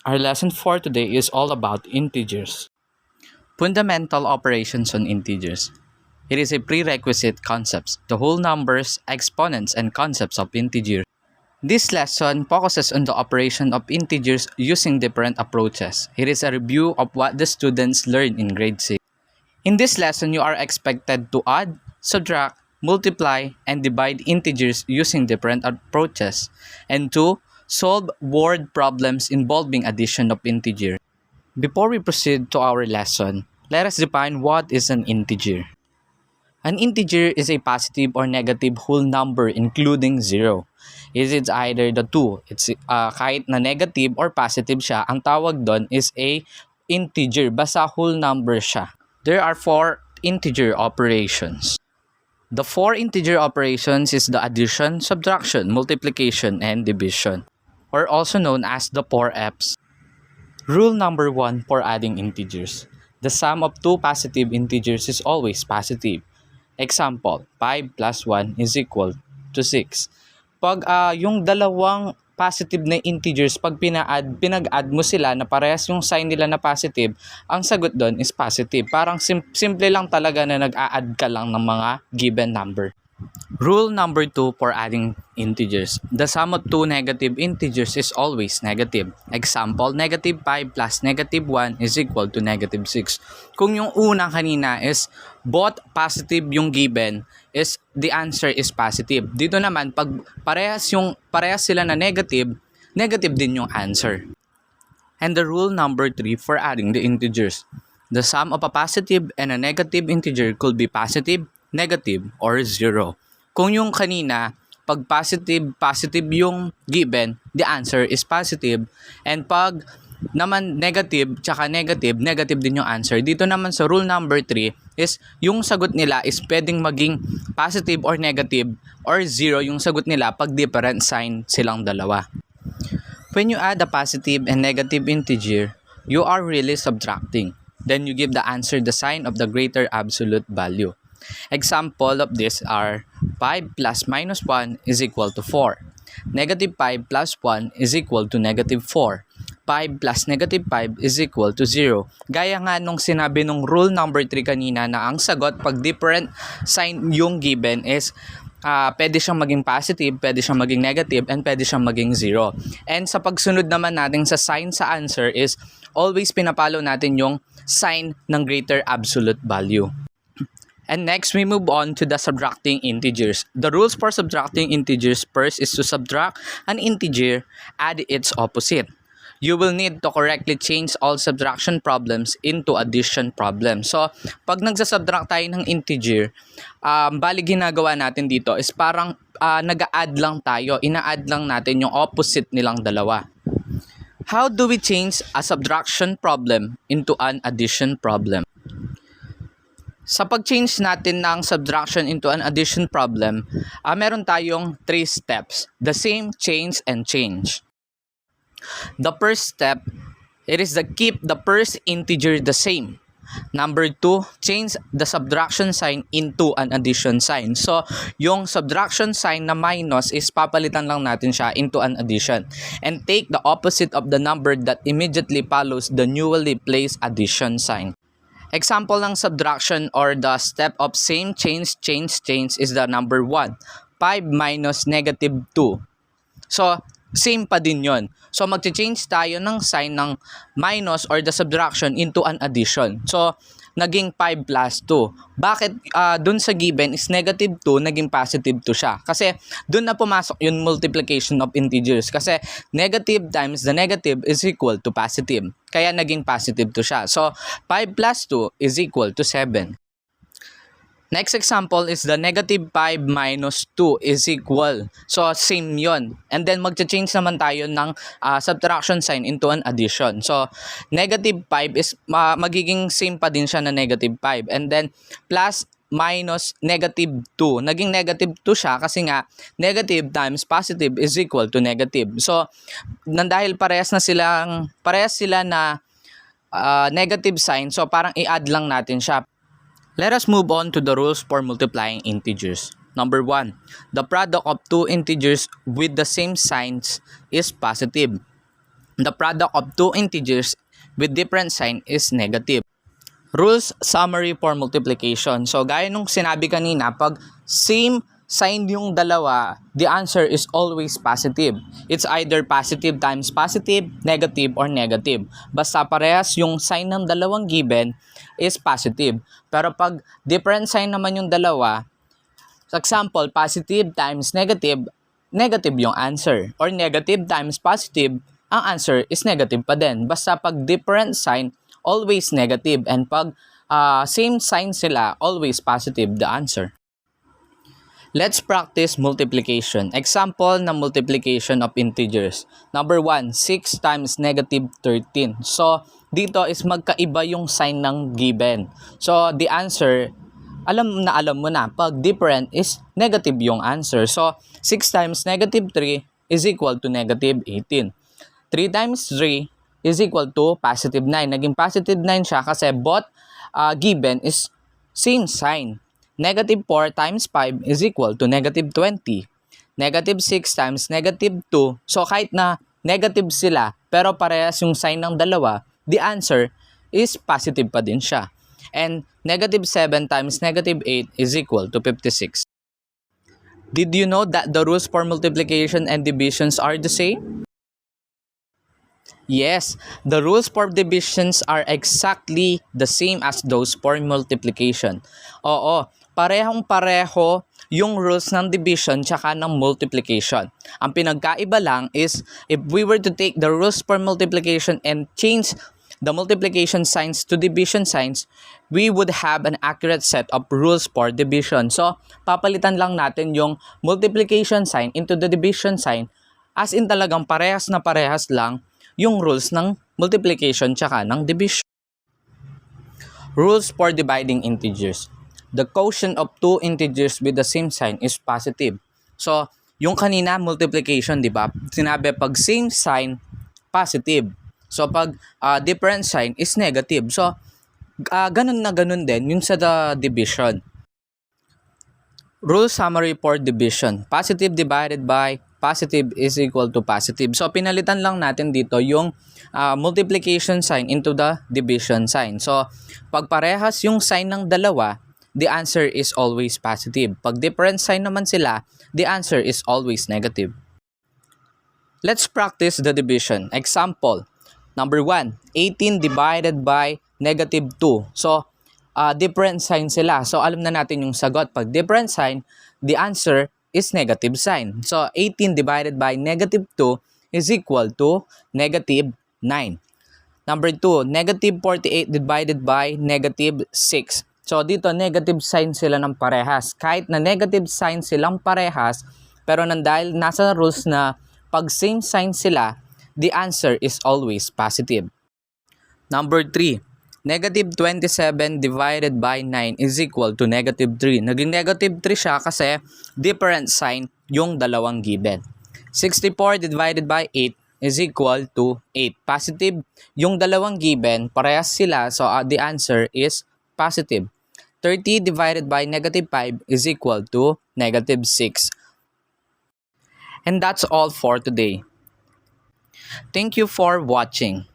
Our lesson for today is all about integers. Fundamental operations on integers. It is a prerequisite concepts, the whole numbers, exponents, and concepts of integers. This lesson focuses on the operation of integers using different approaches. It is a review of what the students learned in grade 6. In this lesson, you are expected to add, subtract, multiply, and divide integers using different approaches, and to solve word problems involving addition of integers. Before we proceed to our lesson, let us define what is an integer. An integer is a positive or negative whole number including zero. It is either the two. It's kahit na negative or positive siya, ang tawag doon is a integer. Basta whole number siya. There are four integer operations. The four integer operations is the addition, subtraction, multiplication, and division, or also known as the 4Fs. Rule number 1 for adding integers. The sum of two positive integers is always positive. Example, 5 plus 1 is equal to 6. Pag yung dalawang positive na integers, pag pinag-add mo sila na parehas yung sign nila na positive, ang sagot doon is positive. Parang simple lang talaga na nag-a-add ka lang ng mga given number. Rule number 2 for adding integers. The sum of two negative integers is always negative. Example, negative 5 plus negative 1 is equal to negative 6. Kung yung unang kanina is both positive yung given, is the answer is positive. Dito naman, pag parehas sila na negative, negative din yung answer. And the rule number 3 for adding the integers. The sum of a positive and a negative integer could be positive, negative, or zero. Kung yung kanina, pag positive yung given, the answer is positive. And pag naman negative, tsaka negative din yung answer. Dito naman sa rule number 3 is yung sagot nila is pwedeng maging positive or negative or zero yung sagot nila pag different sign silang dalawa. When you add a positive and negative integer, you are really subtracting. Then you give the answer the sign of the greater absolute value. Example of this are 5 plus minus 1 is equal to 4. Negative 5 plus 1 is equal to negative 4. 5 plus negative 5 is equal to 0. Gaya nga nung sinabi nung rule number 3 kanina na ang sagot pag different sign yung given is pwede siyang maging positive, pwede siyang maging negative, and pwede siyang maging 0. And sa pagsunod naman natin sa sign sa answer is always pinapalo natin yung sign ng greater absolute value. And next, we move on to the subtracting integers. The rules for subtracting integers first is to subtract an integer, add its opposite. You will need to correctly change all subtraction problems into addition problems. So, pag nagsasubtract tayo ng integer, bali ginagawa natin dito is parang nag-a-add lang tayo. Ina-add lang natin yung opposite nilang dalawa. How do we change a subtraction problem into an addition problem? Sa pag-change natin ng subtraction into an addition problem, meron tayong 3 steps. The same, change, and change. The first step, it is to keep the first integer the same. Number 2, change the subtraction sign into an addition sign. So, yung subtraction sign na minus is papalitan lang natin siya into an addition. And take the opposite of the number that immediately follows the newly placed addition sign. Example ng subtraction or the step of same, change is the number 1. 5 minus negative 2. So, same pa din yon. So, mag-change tayo ng sign ng minus or the subtraction into an addition. So, naging 5 plus 2. Bakit dun sa given is negative 2, naging positive 2 siya? Kasi dun na pumasok yung multiplication of integers. Kasi negative times the negative is equal to positive. Kaya naging positive 2 siya. So, 5 plus 2 is equal to 7. Next example is the negative 5 minus 2 is equal. So, same yon. And then, mag-change naman tayo ng subtraction sign into an addition. So, negative 5 is magiging same pa din siya na negative 5. And then, plus minus negative 2. Naging negative 2 siya kasi nga, negative times positive is equal to negative. So, dahil parehas sila na negative sign, so parang i-add lang natin siya. Let us move on to the rules for multiplying integers. Number 1, the product of two integers with the same signs is positive. the product of two integers with different sign is negative. Rules summary for multiplication. So, gaya nung sinabi kanina, pag same sign yung dalawa, the answer is always positive. It's either positive times positive, negative, or negative. Basta parehas yung sign ng dalawang given is positive. Pero pag different sign naman yung dalawa, for example, positive times negative, negative yung answer. Or negative times positive, ang answer is negative pa din. Basta pag different sign, always negative. And pag same sign sila, always positive the answer. Let's practice multiplication. Example na multiplication of integers. Number 1, 6 times negative 13. So, dito is magkaiba yung sign ng given. So, the answer, alam mo na, pag different is negative yung answer. So, 6 times negative 3 is equal to negative 18. 3 times 3 is equal to positive 9. Naging positive 9 siya kasi both given is same sign. Negative 4 times 5 is equal to negative 20. Negative 6 times negative 2. So, kahit na negative sila, pero parehas yung sign ng dalawa, the answer is positive pa din siya. And negative 7 times negative 8 is equal to 56. Did you know that the rules for multiplication and divisions are the same? Yes, the rules for divisions are exactly the same as those for multiplication. Oo, parehong-pareho yung rules ng division tsaka ng multiplication. Ang pinagkaiba lang is if we were to take the rules for multiplication and change the multiplication signs to division signs, we would have an accurate set of rules for division. So, papalitan lang natin yung multiplication sign into the division sign as in talagang parehas na parehas lang yung rules ng multiplication tsaka ng division. Rules for dividing integers. The quotient of two integers with the same sign is positive. So, yung kanina multiplication, di ba? Sinabi pag same sign, positive. So, pag different sign is negative. So, ganun na ganun din yung sa the division. Rule summary for division. Positive divided by positive is equal to positive. So, pinalitan lang natin dito yung multiplication sign into the division sign. So, pag parehas yung sign ng dalawa, the answer is always positive. Pag different sign naman sila, the answer is always negative. Let's practice the division. Example, number 1, 18 divided by negative 2. So, different sign sila. So, alam na natin yung sagot. Pag different sign, the answer is negative sign. So, 18 divided by negative 2 is equal to negative 9. Number 2, negative 48 divided by negative 6. So, dito negative sign sila ng parehas. Kahit na negative sign silang parehas, pero dahil nasa rules na pag same sign sila, the answer is always positive. Number 3, negative 27 divided by 9 is equal to negative 3. Naging negative 3 siya kasi different sign yung dalawang given. 64 divided by 8 is equal to 8. Positive yung dalawang given, parehas sila, so the answer is positive. 30 divided by negative 5 is equal to negative 6. And that's all for today. Thank you for watching.